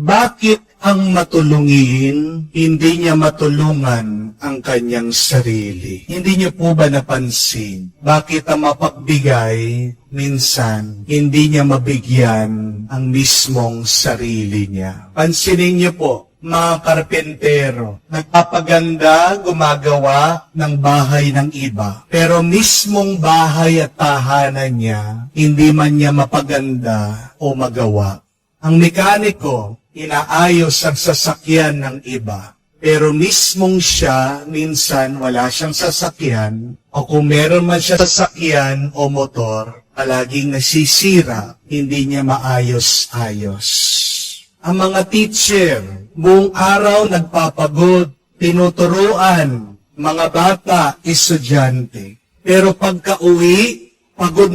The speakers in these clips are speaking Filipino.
Bakit ang matulungin, hindi niya matulungan ang kanyang sarili? Hindi niyo po ba napansin? Bakit ang mapagbigay, minsan, hindi niya mabigyan ang mismong sarili niya? Pansinin niyo po, mga karpentero, nagpapaganda, gumagawa ng bahay ng iba. Pero mismong bahay at tahanan niya, hindi man niya mapaganda o magawa. Ang mekaniko, inaayos ang sasakyan ng iba. Pero mismong siya, minsan wala siyang sasakyan, o kung meron man siya sasakyan o motor, palaging nasisira, hindi niya maayos-ayos. Ang mga teacher, buong araw nagpapagod, tinuturuan, mga bata, estudyante. Pero pagka-uwi, pagod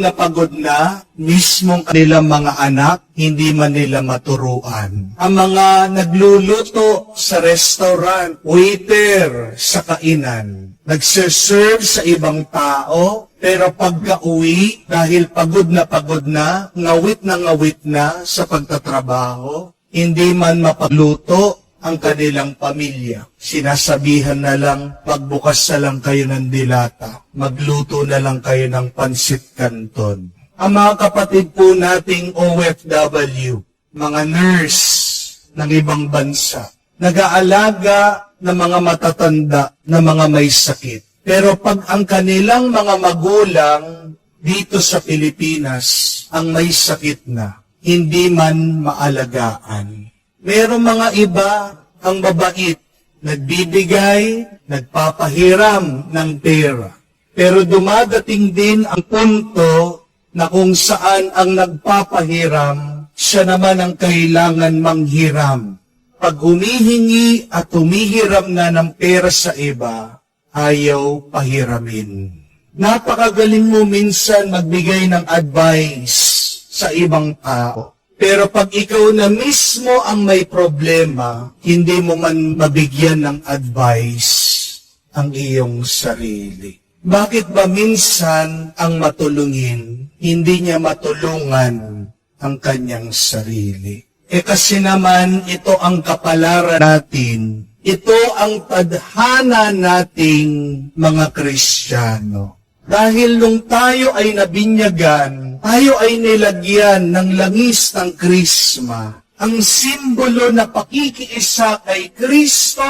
na, mismong kanilang mga anak, hindi man nila maturuan. Ang mga nagluluto sa restaurant, waiter sa kainan, nagserserve sa ibang tao, pero pagka-uwi, dahil pagod na, ngawit na sa pagtatrabaho, hindi man mapagluto ang kanilang pamilya. Sinasabihan na lang, magbukas na lang kayo ng dilata. Magluto na lang kayo ng pansit canton. Ang mga kapatid po nating OFW, mga nurse ng ibang bansa, nag-aalaga ng mga matatanda na mga may sakit. Pero pag ang kanilang mga magulang dito sa Pilipinas ang may sakit na, hindi man maalagaan. Merong mga iba ang mabait, nagbibigay, nagpapahiram ng pera. Pero dumadating din ang punto na kung saan ang nagpapahiram, siya naman ang kailangan manghiram. Pag humihingi at humihiram na ng pera sa iba, ayaw pahiramin. Napakagaling mo minsan magbigay ng advice sa ibang tao. Pero pag ikaw na mismo ang may problema, hindi mo man mabigyan ng advice ang iyong sarili. Bakit ba minsan ang matulungin, hindi niya matulungan ang kanyang sarili? Kasi naman ito ang kapalaran natin, ito ang tadhana nating mga Kristiyano. Dahil nung tayo ay nabinyagan, tayo ay nilagyan ng langis ng Krisma. Ang simbolo na pakikiisa kay Kristo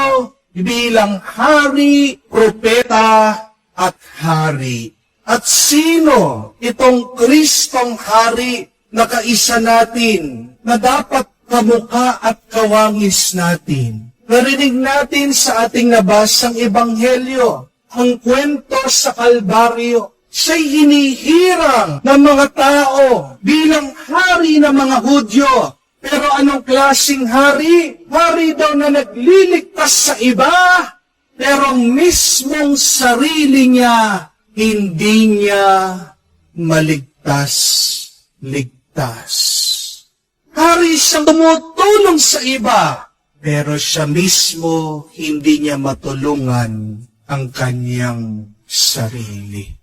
bilang hari, propeta, at hari. At sino itong Kristong hari na kaisa natin, na dapat kamukha at kawangis natin? Narinig natin sa ating nabasang ebanghelyo, ang kwento sa Kalbaryo. Siya'y hinihirang ng mga tao bilang hari ng mga Hudyo. Pero anong klaseng hari? Hari daw na nagliligtas sa iba, pero mismong sarili niya, hindi niya maligtas. Hari siyang tumutulong sa iba, pero siya mismo hindi niya matulungan ang kanyang sarili.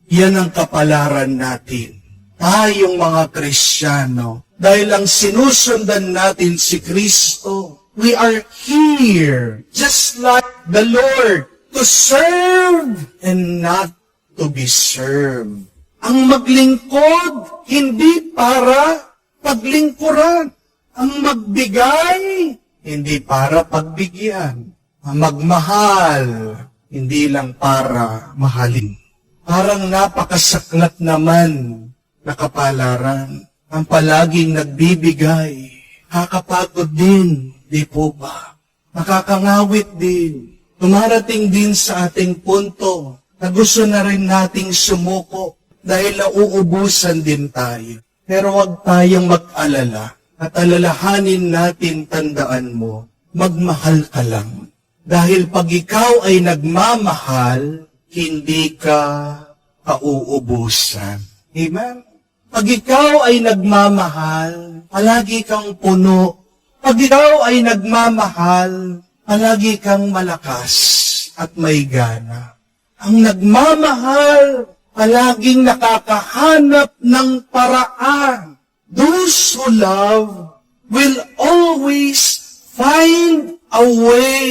Yan ang kapalaran natin. Tayong mga Kristiyano, dahil ang sinusundan natin si Kristo, we are here, just like the Lord, to serve and not to be served. Ang maglingkod, hindi para paglingkuran. Ang magbigay, hindi para pagbigyan. Ang magmahal, hindi lang para mahalin. Parang napakasaklat naman na kapalaran. Ang palaging nagbibigay, kakapagod din, di po ba? Nakakangawit din. Tumarating din sa ating punto na gusto na rin nating sumuko dahil nauubusan din tayo. Pero huwag tayong mag-alala at alalahanin natin, tandaan mo, magmahal ka lang. Dahil pag ikaw ay nagmamahal, hindi ka pauubusan. Amen? Pag ikaw ay nagmamahal, palagi kang puno. Pag ikaw ay nagmamahal, palagi kang malakas at may gana. Ang nagmamahal, palaging nakakahanap ng paraan. Those who love will always find a way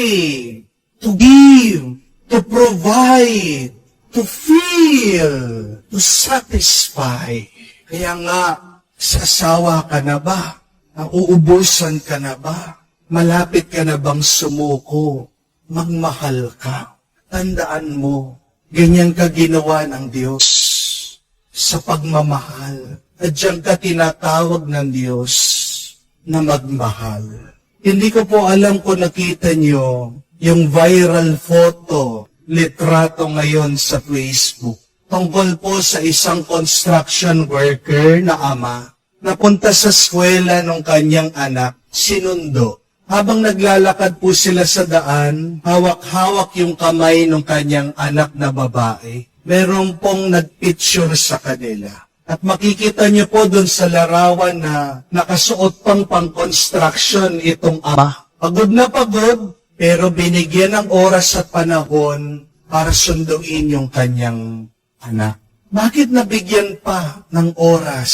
to give, to provide, to fill, to satisfy. Kaya nga, sasawa ka na ba? Nauubusan ka na ba? Malapit ka na bang sumuko? Magmahal ka. Tandaan mo, ganyan ka ginawa ng Diyos sa pagmamahal. At diyan ka tinatawag ng Diyos na magmahal. Hindi ko po alam kung nakita nyo yung viral photo, litrato ngayon sa Facebook. Tungkol po sa isang construction worker na ama, napunta sa eskwela ng kanyang anak, sinundo. Habang naglalakad po sila sa daan, hawak-hawak yung kamay ng kanyang anak na babae. Meron pong nagpicture sa kanila. At makikita niyo po doon sa larawan na nakasuot pang-construction itong ama. Pagod na pagod, pero binigyan ng oras at panahon para sunduin yung kanyang anak. Bakit nabigyan pa ng oras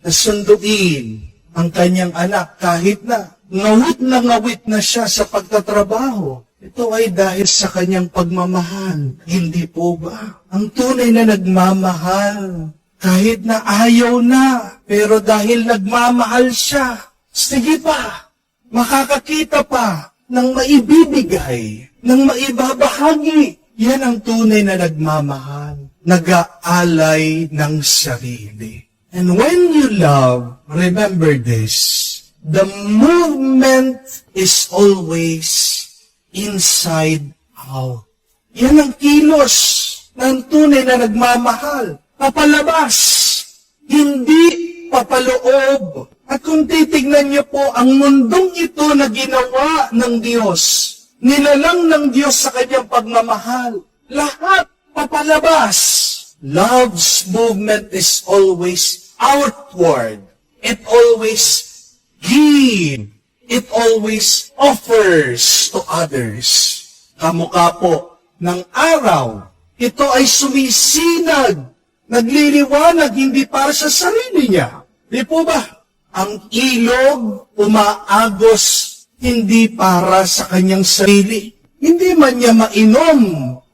na sunduin ang kanyang anak kahit na ngawit na siya sa pagtatrabaho? Ito ay dahil sa kanyang pagmamahal. Hindi po ba? Ang tunay na nagmamahal, kahit na ayaw na, pero dahil nagmamahal siya, sige pa, makakakita pa ng maibibigay, ng maibabahagi. Yan ang tunay na nagmamahal, nag-aalay ng sarili. And when you love, remember this, the movement is always inside out. Yan ang kilos ng tunay na nagmamahal. Papalabas, hindi papaloob. At kung titignan niyo po, ang mundong ito na ginawa ng Diyos, nilalang ng Diyos sa kanyang pagmamahal, lahat papalabas. Love's movement is always outward. It always gives. It always offers to others. Kamukha po ng araw, ito ay sumisinag, nagliliwanag hindi para sa sarili niya. Di po ba? Ang ilog umaagos hindi para sa kanyang sarili. Hindi man niya mainom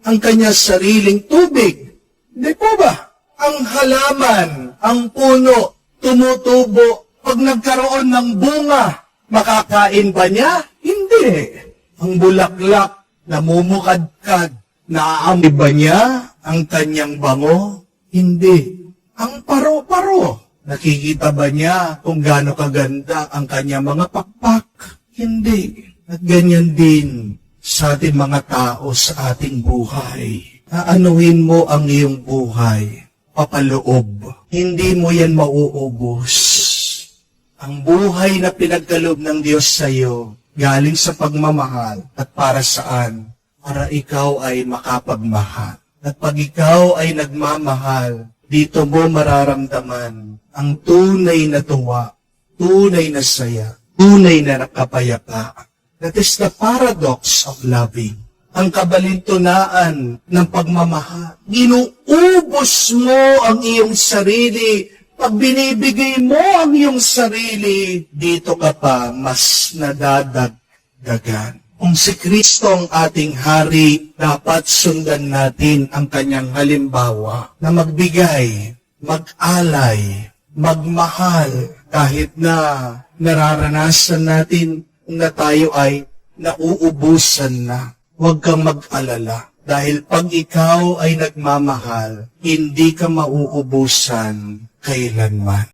ang kanyang sariling tubig. Di po ba? Ang halaman, ang puno, tumutubo. Pag nagkaroon ng bunga, makakain ba niya? Hindi. Ang bulaklak, namumukadkad, naaamoy ba niya ang kanyang bango? Hindi. Ang paro-paro, nakikita ba niya kung gaano kaganda ang kanyang mga pakpak? Hindi. At ganyan din sa ating mga tao sa ating buhay. Aanuhin mo ang iyong buhay, papaloob. Hindi mo yan mauubos. Ang buhay na pinagkaloob ng Diyos sa iyo, galing sa pagmamahal at para saan? Para ikaw ay makapagmahal. At pag ikaw ay nagmamahal, dito mo mararamdaman ang tunay na tuwa, tunay na saya, tunay na kapayapaan. That is the paradox of loving. Ang kabalintunaan ng pagmamahal. Inuubos mo ang iyong sarili. Pag binibigay mo ang iyong sarili, dito ka pa mas nadadagdagan. Kung si Kristo ang ating hari, dapat sundan natin ang kanyang halimbawa na magbigay, mag-alay, magmahal, kahit na nararanasan natin na tayo ay nauubusan na. Huwag kang mag-alala. Dahil pag ikaw ay nagmamahal, hindi ka mauubusan kailanman.